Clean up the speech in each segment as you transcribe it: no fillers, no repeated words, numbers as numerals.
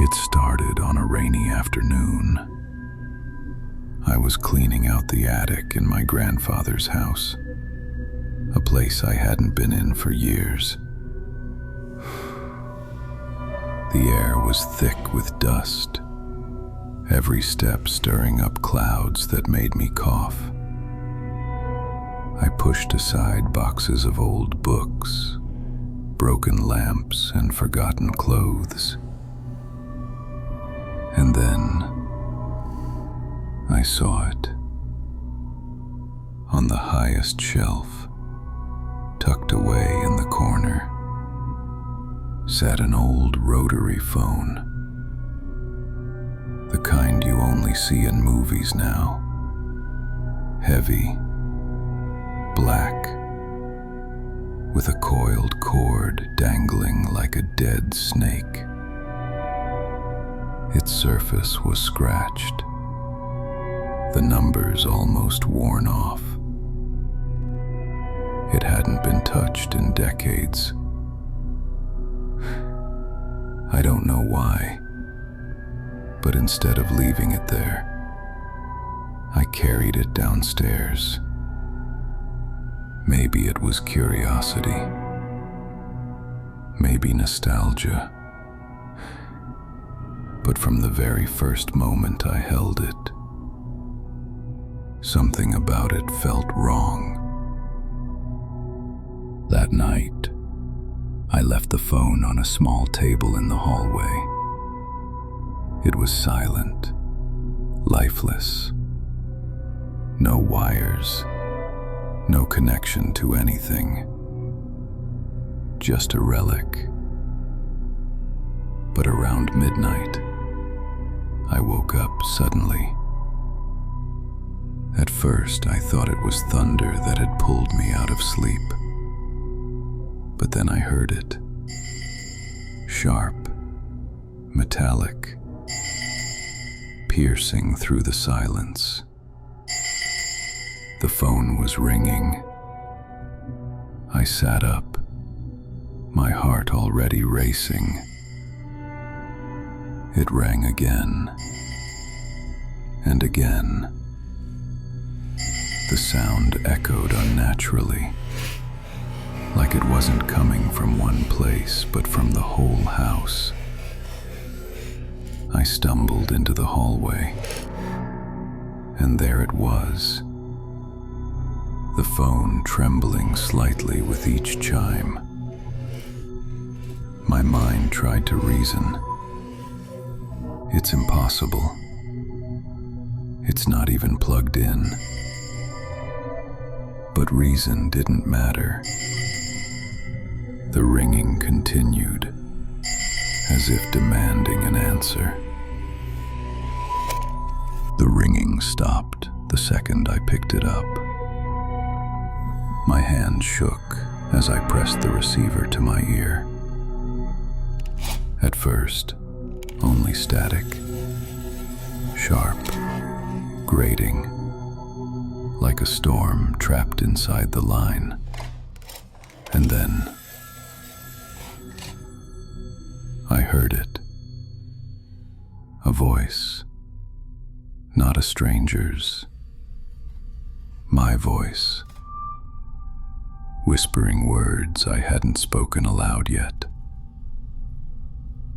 It started on a rainy afternoon. I was cleaning out the attic in my grandfather's house, a place I hadn't been in for years. The air was thick with dust, every step stirring up clouds that made me cough. I pushed aside boxes of old books, broken lamps, and forgotten clothes. And then I saw it. On the highest shelf, tucked away in the corner, sat an old rotary phone. The kind you only see in movies now. Heavy, black, with a coiled cord dangling like a dead snake. Its surface was scratched, the numbers almost worn off. It hadn't been touched in decades. I don't know why, but instead of leaving it there, I carried it downstairs. Maybe it was curiosity, maybe nostalgia. But from the very first moment I held it, something about it felt wrong. That night, I left the phone on a small table in the hallway. It was silent, lifeless. No wires, no connection to anything. Just a relic. But around midnight, I woke up suddenly. At first, I thought it was thunder that had pulled me out of sleep. But then I heard it. Sharp, metallic, piercing through the silence. The phone was ringing. I sat up, my heart already racing. It rang again, and again. The sound echoed unnaturally, like it wasn't coming from one place, but from the whole house. I stumbled into the hallway, and there it was, the phone trembling slightly with each chime. My mind tried to reason. It's impossible. It's not even plugged in. But reason didn't matter. The ringing continued, as if demanding an answer. The ringing stopped the second I picked it up. My hand shook as I pressed the receiver to my ear. At first, only static, sharp, grating, like a storm trapped inside the line. And then I heard it. A voice, not a stranger's, my voice, whispering words I hadn't spoken aloud yet.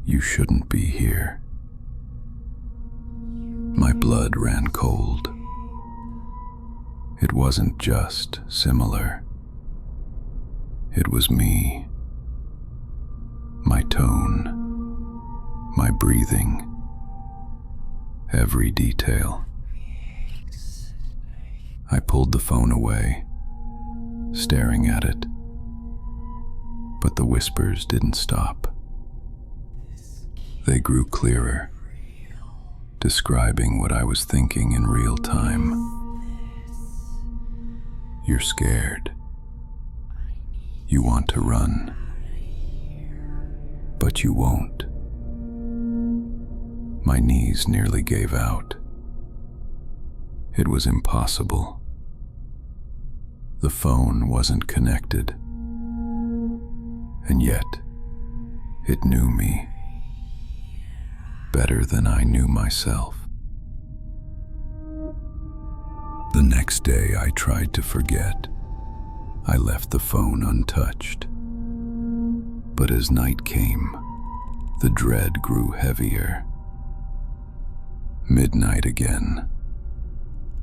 You shouldn't be here. My blood ran cold. It wasn't just similar. It was me. My tone, my breathing, every detail. I pulled the phone away, staring at it. But the whispers didn't stop. They grew clearer, describing what I was thinking in real time. You're scared. You want to run. But you won't. My knees nearly gave out. It was impossible. The phone wasn't connected. And yet, it knew me. better than I knew myself. The next day I tried to forget. I left the phone untouched. But as night came, the dread grew heavier. Midnight again.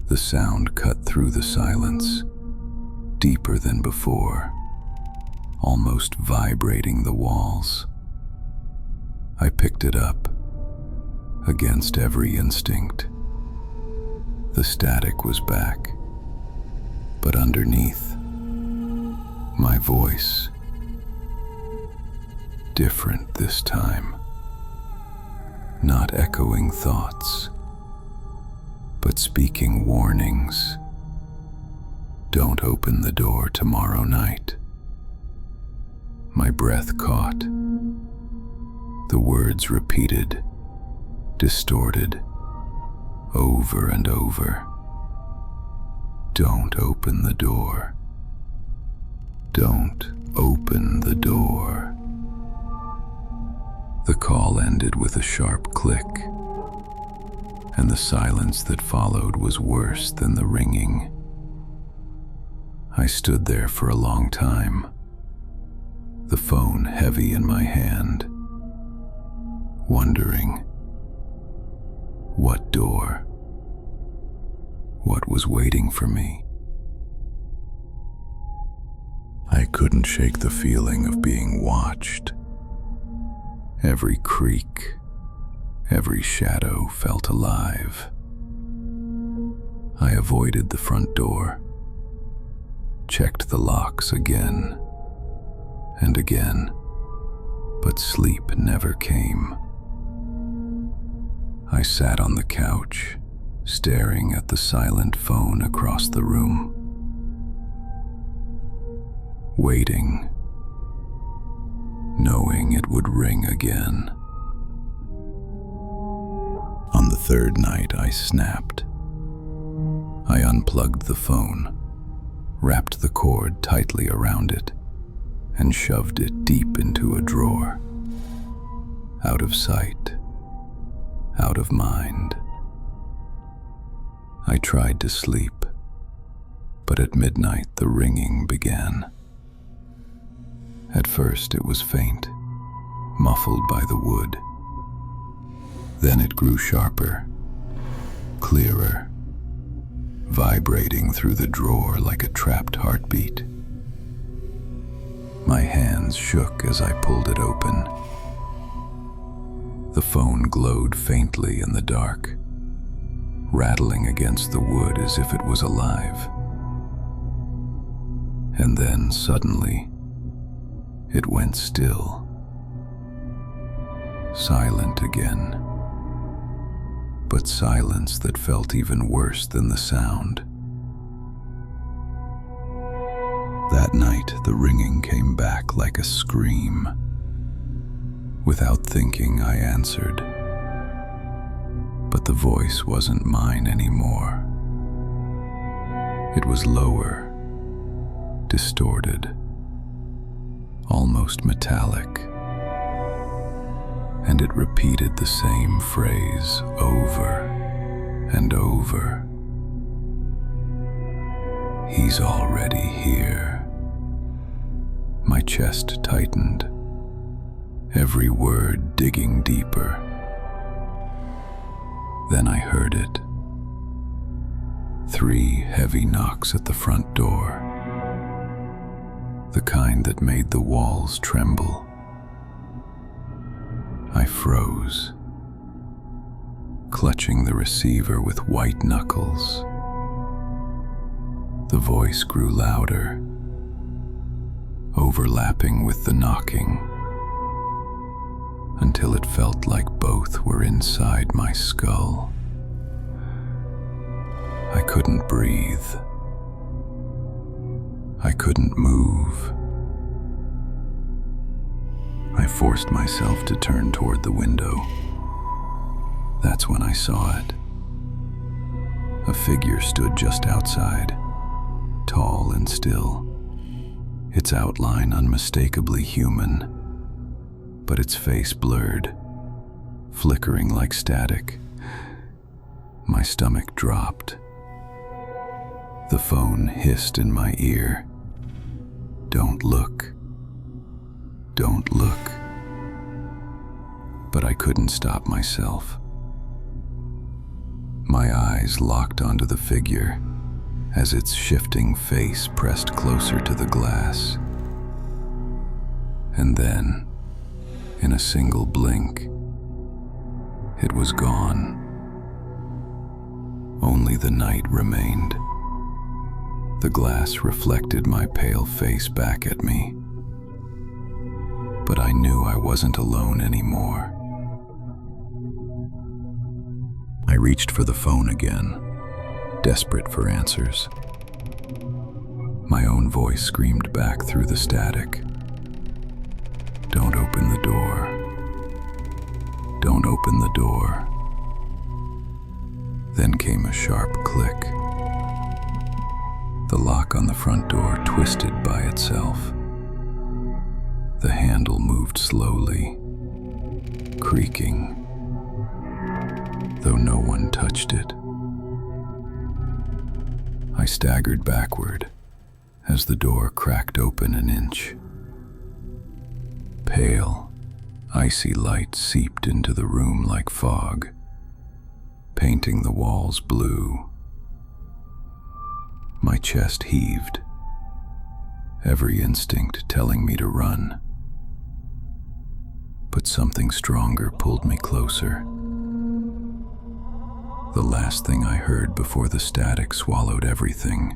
The sound cut through the silence, deeper than before, almost vibrating the walls. I picked it up, against every instinct. The static was back, but underneath, my voice, different this time. Not echoing thoughts, but speaking warnings. Don't open the door tomorrow night. My breath caught. The words repeated, distorted, over and over. Don't open the door. Don't open the door. The call ended with a sharp click, and the silence that followed was worse than the ringing. I stood there for a long time, the phone heavy in my hand, wondering, what door? What was waiting for me? I couldn't shake the feeling of being watched. Every creak, every shadow felt alive. I avoided the front door, checked the locks again and again, but sleep never came. I sat on the couch, staring at the silent phone across the room, waiting, knowing it would ring again. On the third night, I snapped. I unplugged the phone, wrapped the cord tightly around it, and shoved it deep into a drawer. Out of sight, out of mind. I tried to sleep, but at midnight the ringing began. At first it was faint, muffled by the wood. Then it grew sharper, clearer, vibrating through the drawer like a trapped heartbeat. My hands shook as I pulled it open. The phone glowed faintly in the dark, rattling against the wood as if it was alive. And then, suddenly, it went still, silent again, but silence that felt even worse than the sound. That night, the ringing came back like a scream. Without thinking, I answered, but the voice wasn't mine anymore. It was lower, distorted, almost metallic, and it repeated the same phrase over and over. He's already here. My chest tightened, every word digging deeper. Then I heard it. 3 heavy knocks at the front door, the kind that made the walls tremble. I froze, clutching the receiver with white knuckles. The voice grew louder, overlapping with the knocking, until it felt like both were inside my skull. I couldn't breathe. I couldn't move. I forced myself to turn toward the window. That's when I saw it. A figure stood just outside, tall and still, its outline unmistakably human, but its face blurred, flickering like static. My stomach dropped. The phone hissed in my ear. "Don't look. Don't look." But I couldn't stop myself. My eyes locked onto the figure as its shifting face pressed closer to the glass. And then, in a single blink, it was gone. Only the night remained. The glass reflected my pale face back at me. But I knew I wasn't alone anymore. I reached for the phone again, desperate for answers. My own voice screamed back through the static. "Don't open the door. Don't open the door." Then came a sharp click. The lock on the front door twisted by itself. The handle moved slowly, creaking, though no one touched it. I staggered backward as the door cracked open an inch. Pale, icy light seeped into the room like fog, painting the walls blue. My chest heaved, every instinct telling me to run. But something stronger pulled me closer. The last thing I heard before the static swallowed everything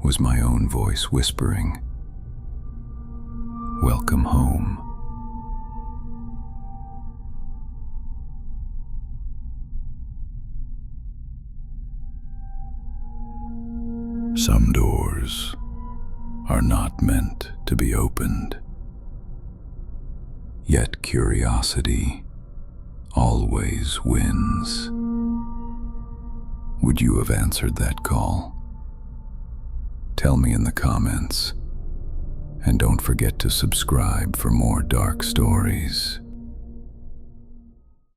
was my own voice whispering, "Welcome home." Some doors are not meant to be opened, yet curiosity always wins. Would you have answered that call? Tell me in the comments, and don't forget to subscribe for more dark stories.